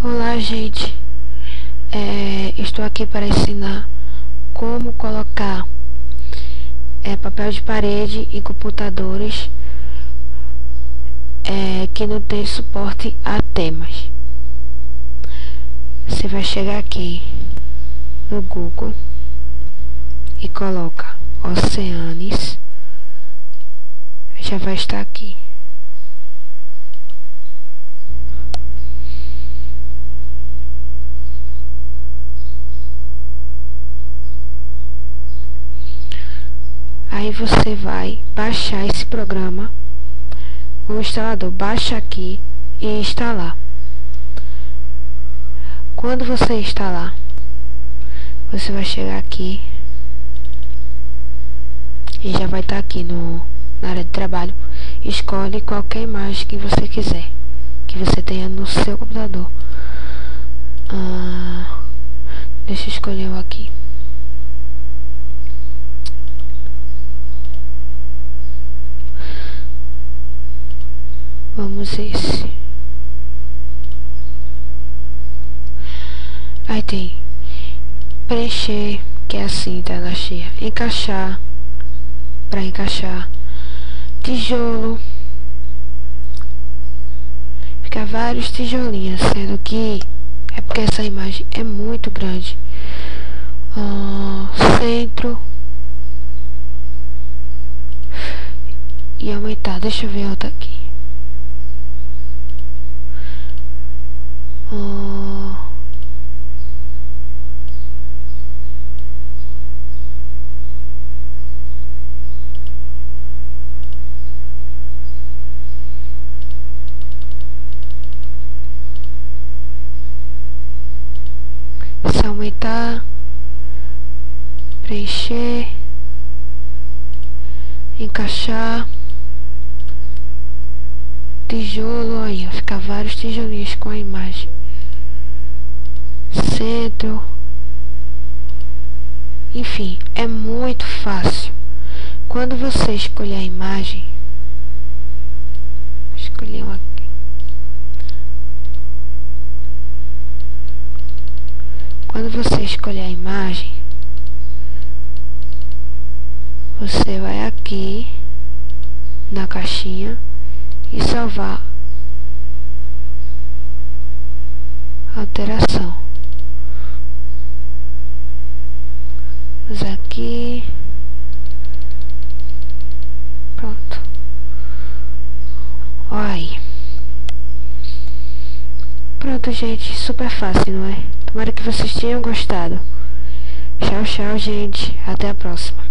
Olá, gente. Estou aqui para ensinar como colocar papel de parede em computadores que não tem suporte a temas. Você vai chegar aqui no Google e coloca Oceanes. Já vai estar aqui. Aí você vai baixar esse programa. O instalador baixa aqui e instalar. Quando você instalar, você vai chegar aqui e já vai estar aqui na área de trabalho. Escolhe qualquer imagem que você quiser, que você tenha no seu computador. Deixa eu escolher um aqui. Vamos esse. Aí tem preencher, que é assim, tela cheia. Encaixar, para encaixar. Tijolo. Fica vários tijolinhos, sendo que é porque essa imagem é muito grande. Centro. E aumentar. Deixa eu ver outra aqui. Se aumentar, preencher, encaixar, tijolo, aí fica vários tijolinhos com a imagem. Centro, enfim, é muito fácil. Quando você escolher a imagem, vou escolher uma aqui. Quando você escolher a imagem, você vai aqui na caixinha e salvar alteração. Vamos aqui. Pronto. Olha aí. Pronto, gente. Super fácil, não é? Tomara que vocês tenham gostado. Tchau, tchau, gente. Até a próxima.